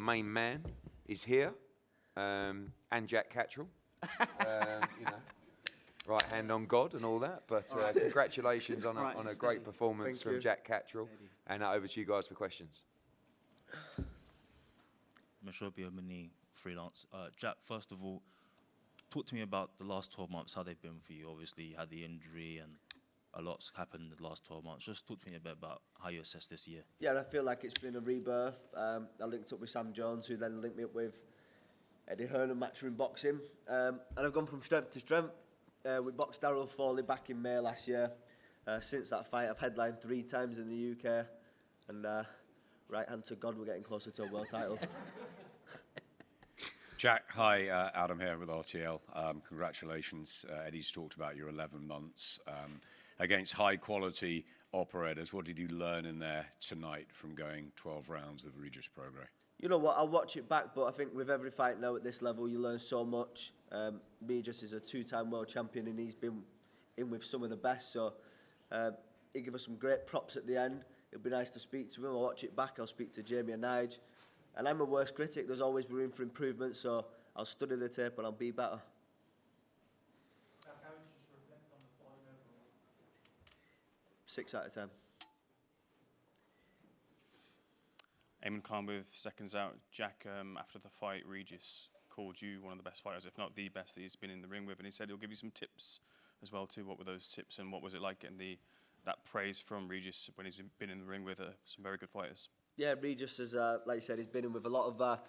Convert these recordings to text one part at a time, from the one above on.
main man, is here, and Jack Catterall. Right hand on God and all that. But congratulations on a great performance from Jack Catterall. And over to you guys for questions. Mashobi Mini freelance. Jack, first of all, talk to me about the last 12 months, how they've been for you. Obviously, you had the injury and a lot's happened in the last 12 months. Just talk to me a bit about how you assess this year. Yeah, I feel like it's been a rebirth. I linked up with Sam Jones, who then linked me up with Eddie Hearn and Matchroom Boxing. And I've gone from strength to strength. We boxed Darryl Foley back in May last year. Since that fight, I've headlined 3 times in the UK. And right hand to God, we're getting closer to a world title. Jack, hi, Adam here with RTL. Congratulations. Eddie's talked about your 11 months against high-quality operators. What did you learn in there tonight from going 12 rounds with Regis Prograis? You know what, I'll watch it back, but I think with every fight now at this level, you learn so much. Regis is a 2-time world champion, and he's been in with some of the best, so he gave us some great props at the end. It'll be nice to speak to him. I'll watch it back, I'll speak to Jamie and Nige. And I'm a worst critic, there's always room for improvement, so I'll study the tape and I'll be better. How would you just reflect on the fight overall? 6 out of 10. Eamon Khan with Seconds Out. Jack, after the fight, Regis called you one of the best fighters, if not the best that he's been in the ring with, and he said he'll give you some tips as well too. What were those tips, and what was it like getting that praise from Regis when he's been in the ring with some very good fighters? Yeah, Regis is, like you said, he's been in with a lot of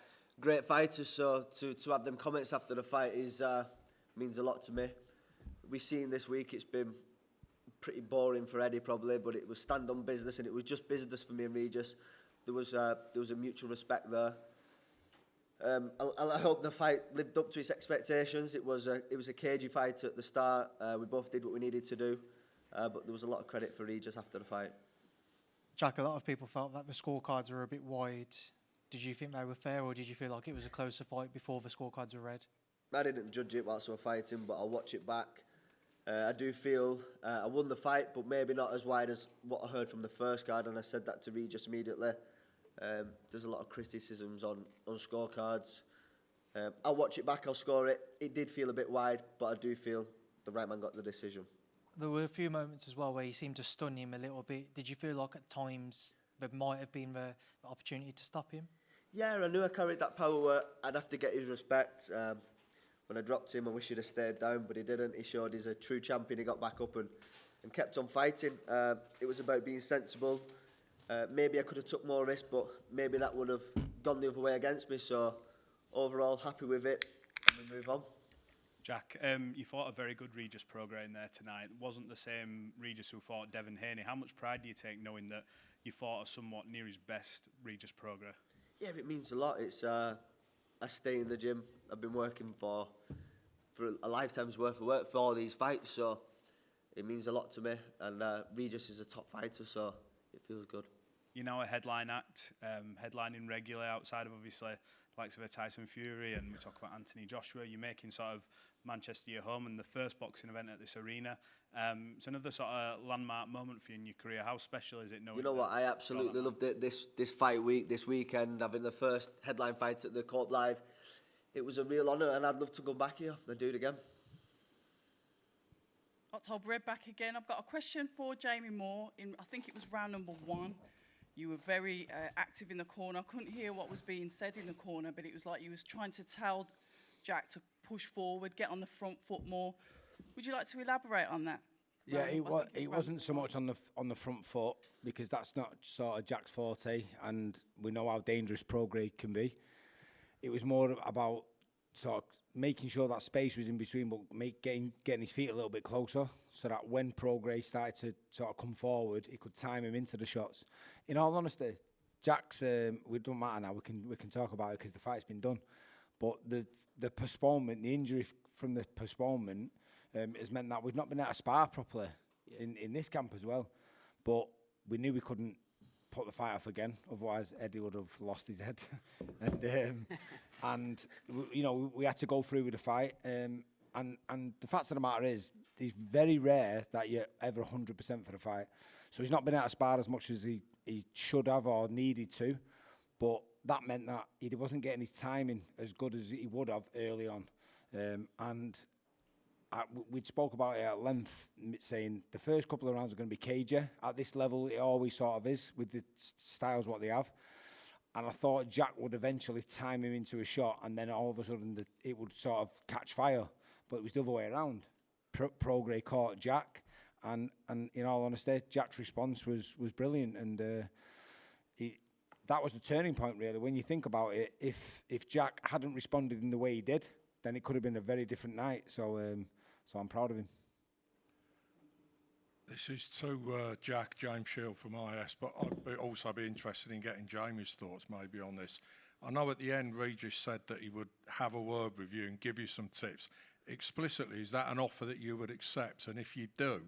great fighters, so to have them comments after the fight means a lot to me. We've seen this week it's been pretty boring for Eddie probably, but it was stand-on business, and it was just business for me and Regis. There was a mutual respect there. I hope the fight lived up to its expectations. It was a cagey fight at the start. We both did what we needed to do, but there was a lot of credit for Regis after the fight. Jack, a lot of people felt that the scorecards were a bit wide. Did you think they were fair, or did you feel like it was a closer fight before the scorecards were read? I didn't judge it whilst we were fighting, but I'll watch it back. I do feel I won the fight, but maybe not as wide as what I heard from the first card, and I said that to Regis immediately. There's a lot of criticisms on scorecards. I'll watch it back, I'll score it. It did feel a bit wide, but I do feel the right man got the decision. There were a few moments as well where you seemed to stun him a little bit. Did you feel like at times there might have been the opportunity to stop him? Yeah, I knew I carried that power. I'd have to get his respect. When I dropped him, I wish he'd have stayed down, but he didn't. He showed he's a true champion. He got back up and kept on fighting. It was about being sensible. Maybe I could have took more risk, but maybe that would have gone the other way against me. So overall, happy with it, and we move on. Jack, you fought a very good Regis Prograis in there tonight. It wasn't the same Regis who fought Devin Haney. How much pride do you take knowing that you fought a somewhat near his best Regis Prograis? Yeah, it means a lot. It's I stay in the gym. I've been working for a lifetime's worth of work for all these fights, so it means a lot to me. And Regis is a top fighter, so it feels good. You're now a headline act, headlining regularly outside of obviously likes of a Tyson Fury, and we talk about Anthony Joshua. You're making sort of Manchester your home and the first boxing event at this arena. It's another sort of landmark moment for you in your career. How special is it knowing? You know what, I absolutely loved it. This fight week, this weekend, having the first headline fight at the Court Live. It was a real honour, and I'd love to go back here and do it again. October Red back again. I've got a question for Jamie Moore. I think it was round number 1. You were very active in the corner. I couldn't hear what was being said in the corner, but it was like you was trying to tell Jack to push forward, get on the front foot more. Would you like to elaborate on that? Yeah, it wasn't so much on the front foot, because that's not sort of Jack's forte, and we know how dangerous Prograis can be. It was more about sort of making sure that space was in between, but getting his feet a little bit closer, so that when Prograis started to sort of come forward, he could time him into the shots. In all honesty, Jack's, it don't matter now, we can talk about it because the fight's been done. But the postponement, the injury from the postponement has meant that we've not been able to spar properly in this camp as well. But we knew we couldn't put the fight off again, otherwise Eddie would have lost his head. and you know, we had to go through with the fight. And the fact of the matter is, it's very rare that you're ever 100% for the fight. So he's not been able to spar as much as he should have or needed to. But that meant that he wasn't getting his timing as good as he would have early on. And we'd spoke about it at length, saying the first couple of rounds are going to be cagey. At this level, it always sort of is, with the styles what they have. And I thought Jack would eventually time him into a shot, and then all of a sudden it would sort of catch fire. But it was the other way around. Prograis caught Jack, and in all honesty, Jack's response was brilliant. And that was the turning point, really. When you think about it, if Jack hadn't responded in the way he did, then it could have been a very different night. So I'm proud of him. This is to Jack, James Shield from IS, but I'd also be interested in getting Jamie's thoughts maybe on this. I know at the end Regis said that he would have a word with you and give you some tips. Explicitly, is that an offer that you would accept? And if you do,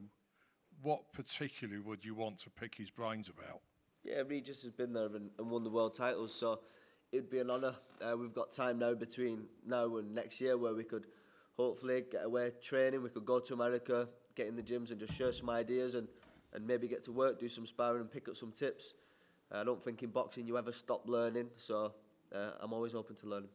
what particularly would you want to pick his brains about? Yeah, Regis has been there and won the world titles, so it'd be an honour. We've got time now between now and next year where we could hopefully get away training. We could go to America, get in the gyms and just share some ideas and maybe get to work, do some sparring and pick up some tips. I don't think in boxing you ever stop learning, so I'm always open to learning.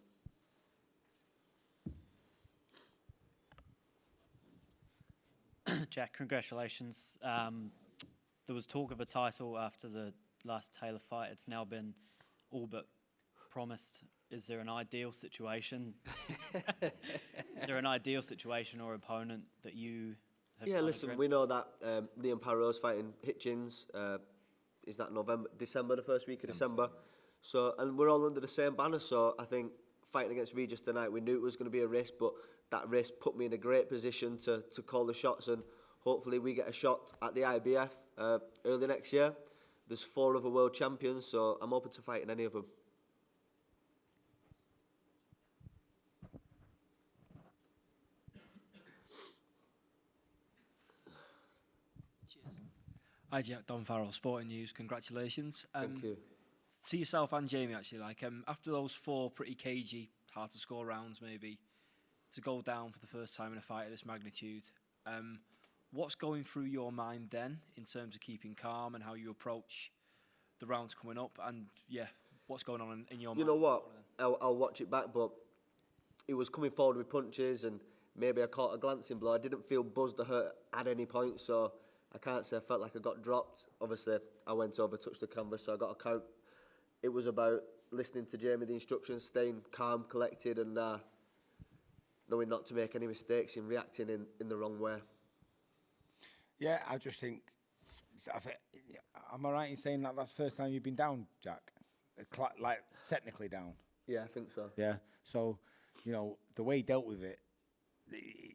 Jack, congratulations. There was talk of a title after the last Taylor fight. It's now been all but promised. Is there an ideal situation? Is there an ideal situation or opponent that you have? Yeah, listen, we know that Liam Paro's fighting Hitchins. Is that December, the first week of December? So, and we're all under the same banner. So I think fighting against Regis tonight, we knew it was going to be a risk, but that risk put me in a great position to call the shots, and hopefully we get a shot at the IBF early next year. There's 4 other world champions, so I'm open to fighting any of them. Hi Jack, Don Farrell, Sporting News. Congratulations. Thank you. To yourself and Jamie, actually, after those 4 pretty cagey, hard to score rounds, maybe, to go down for the first time in a fight of this magnitude, what's going through your mind then in terms of keeping calm and how you approach the rounds coming up? And yeah, what's going on in your mind? You know what? I'll watch it back, but it was coming forward with punches, and maybe I caught a glancing blow. I didn't feel buzzed or hurt at any point, so I can't say I felt like I got dropped. Obviously, I went over, touched the canvas, so I got a count. It was about listening to Jamie, the instructions, staying calm, collected, and knowing not to make any mistakes in reacting in the wrong way. Yeah, I just think, am I right in saying that that's the first time you've been down, Jack? Like, technically down? Yeah, I think so. Yeah, so, you know, the way he dealt with it,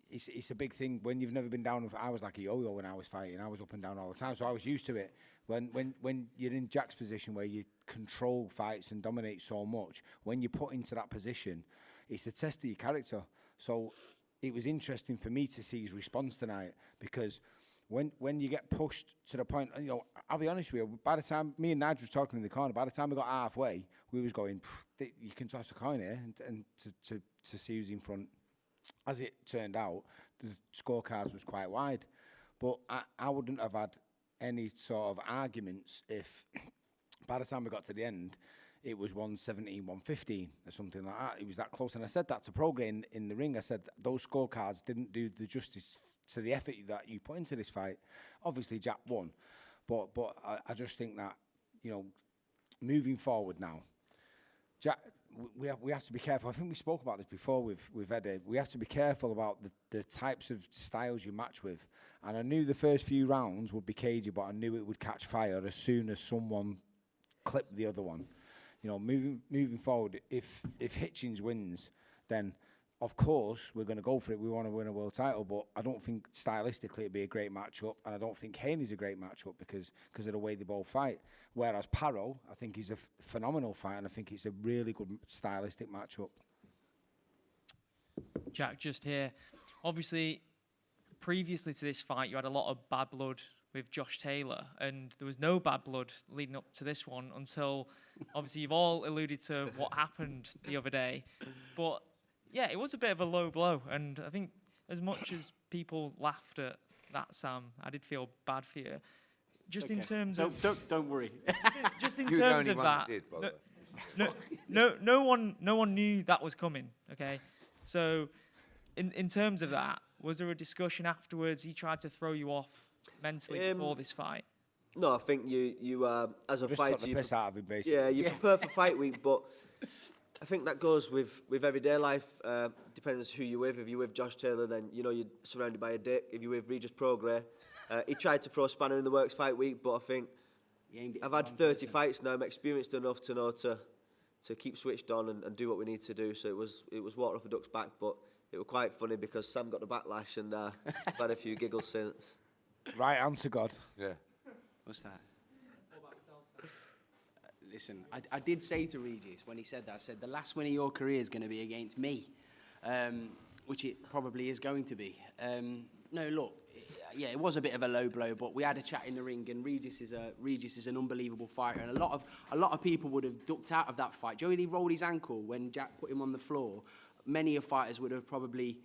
it's a big thing. When you've never been down, I was like a yo-yo when I was fighting. I was up and down all the time, so I was used to it. When you're in Jack's position where you control fights and dominate so much, when you're put into that position, it's a test of your character. So it was interesting for me to see his response tonight, because when you get pushed to the point, you know, I'll be honest with you, by the time me and Nigel was talking in the corner, by the time we got halfway, we was going, you can toss a coin here and to see who's in front. As it turned out, the scorecards was quite wide, but I wouldn't have had any sort of arguments if by the time we got to the end, it was 117, 115 or something like that. It was that close, and I said that to Prograis in the ring. I said those scorecards didn't do the justice to the effort that you put into this fight. Obviously, Jack won, but I just think that, you know, moving forward now, Jack, we have to be careful. I think we spoke about this before with Eddie. We have to be careful about the types of styles you match with. And I knew the first few rounds would be cagey, but I knew it would catch fire as soon as someone clipped the other one. You know, moving forward, if Hitchins wins, then of course we're going to go for it. We want to win a world title, but I don't think stylistically it'd be a great matchup, and I don't think Haney's a great matchup because of the way they both fight. Whereas Paro, I think he's a phenomenal fighter, and I think it's a really good stylistic matchup. Jack, just here. Obviously, previously to this fight, you had a lot of bad blood with Josh Taylor, and there was no bad blood leading up to this one until, obviously, you've all alluded to what happened the other day. But yeah, it was a bit of a low blow, and I think as much as people laughed at that, Sam, I did feel bad for you. Just in terms of... Don't worry. Just in terms of that... no one knew that was coming. Okay, so in terms of that, was there a discussion afterwards? He tried to throw you off mentally before this fight. No, I think you as a fighter, the piss out of him, basically. Yeah, you prepare for fight week, but I think that goes with everyday life. Depends who you're with. If you're with Josh Taylor, then you know you're surrounded by a dick. If you're with Regis Prograis, he tried to throw a spanner in the works fight week, but I think I've had 30 fights now. I'm experienced enough to know to keep switched on and do what we need to do. So it was water off a duck's back, but it was quite funny because Sam got the backlash and I've had a few giggles since. Right answer, God. Yeah. What's that? Listen, I did say to Regis when he said that, I said, the last win of your career is going to be against me, which it probably is going to be. No, look, yeah, it was a bit of a low blow, but we had a chat in the ring, and Regis is an unbelievable fighter, and a lot of people would have ducked out of that fight. Joey rolled his ankle when Jack put him on the floor. Many of fighters would have probably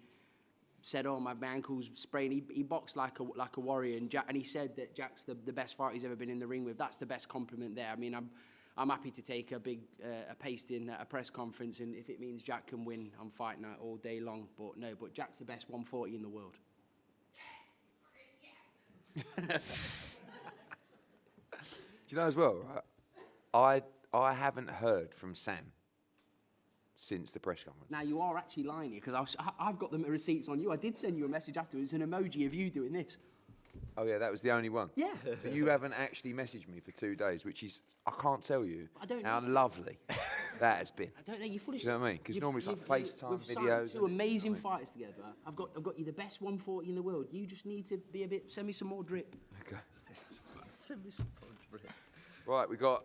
said, "Oh, my ankle's sprained." He boxed like a warrior, and he said that Jack's the best fighter he's ever been in the ring with. That's the best compliment there. I mean, I'm happy to take a pasting at a press conference, and if it means Jack can win on fight night all day long. But no, Jack's the best 140 in the world. Yes. Do you know as well, right? I haven't heard from Sam since the press conference. Now, you are actually lying here, because I've got the receipts on you. I did send you a message afterwards, an emoji of you doing this. Oh, yeah, that was the only one? Yeah. But you haven't actually messaged me for 2 days, which is, I can't tell you how lovely that has been. I don't know, you're full of shit. Do you know what I mean? Because normally it's like FaceTime videos. We've signed 2 amazing fighters together. I've got you the best 140 in the world. You just need to be send me some more drip. Okay. Send me some more drip. Right, we got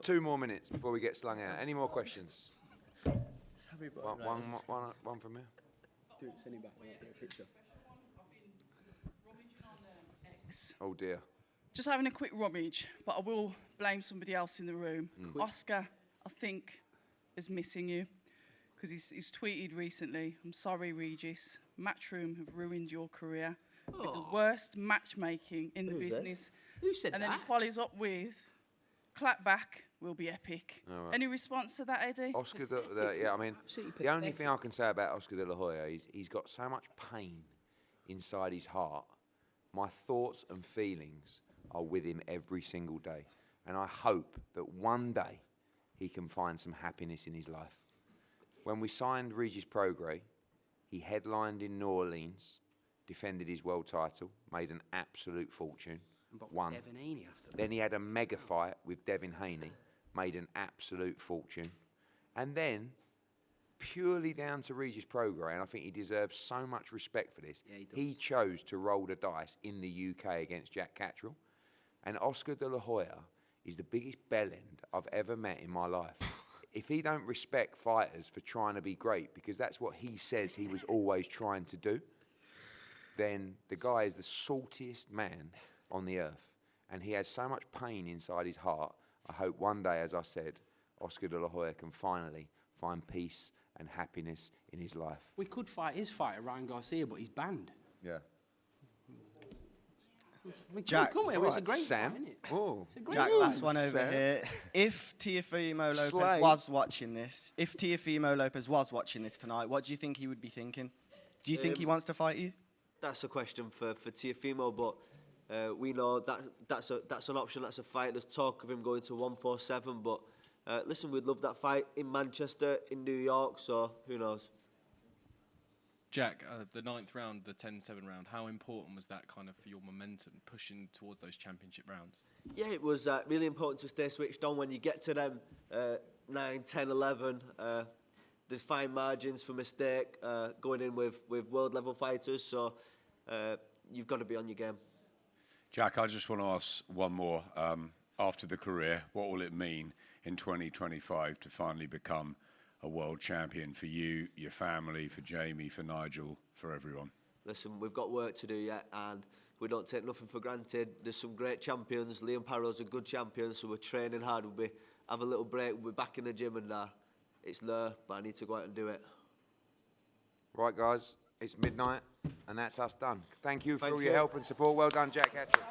2 more minutes before we get slung out. Any more questions? One from here. Dude, send him back. I want to get a picture. Oh dear. Just having a quick rummage, but I will blame somebody else in the room. Oscar, I think, is missing you because he's tweeted recently, "I'm sorry, Regis. Matchroom have ruined your career with the worst matchmaking in the business." Who said that? And then he follows up with, "Clap back will be epic." Right. Any response to that, Eddie? Oscar, yeah, I mean, the only thing I can say about Oscar De La Hoya is he's got so much pain inside his heart. My thoughts and feelings are with him every single day. And I hope that one day he can find some happiness in his life. When we signed Regis Prograis, he headlined in New Orleans, defended his world title, made an absolute fortune, won. Devin Haney after that. Then he had a mega fight with Devin Haney, made an absolute fortune. And then, purely down to Regis Prograis, and I think he deserves so much respect for this, he chose to roll the dice in the UK against Jack Catterall. And Oscar De La Hoya is the biggest bellend I've ever met in my life. If he don't respect fighters for trying to be great, because that's what he says he was always trying to do, then the guy is the saltiest man on the earth. And he has so much pain inside his heart. I hope one day, as I said, Oscar De La Hoya can finally find peace and happiness in his life. We could fight his fighter, Ryan Garcia, but he's banned. Yeah. Jack, it's a great Sam. fight, isn't it? Oh, Jack, last one over here. If Teofimo Lopez was watching this, tonight, what do you think he would be thinking? Do you think he wants to fight you? That's a question for Teofimo, but we know that's an option. That's a fight. There's talk of him going to 147, but listen, we'd love that fight in Manchester, in New York. So who knows? Jack, the 9th round, the 10-7 round, how important was that kind of for your momentum, pushing towards those championship rounds? Yeah, it was really important to stay switched on when you get to them 9, 10, 11. There's fine margins for mistake going in with world-level fighters, so you've got to be on your game. Jack, I just want to ask one more. After the career, what will it mean in 2025 to finally become a world champion for you, your family, for Jamie, for Nigel, for everyone? Listen, we've got work to do yet, and we don't take nothing for granted. There's some great champions. Liam Paro's a good champion, so we're training hard. We'll have a little break. We'll be back in the gym, and it's there, but I need to go out and do it. Right, guys, it's midnight, and that's us done. Thank you for all your help and support. Well done, Jack Catterall.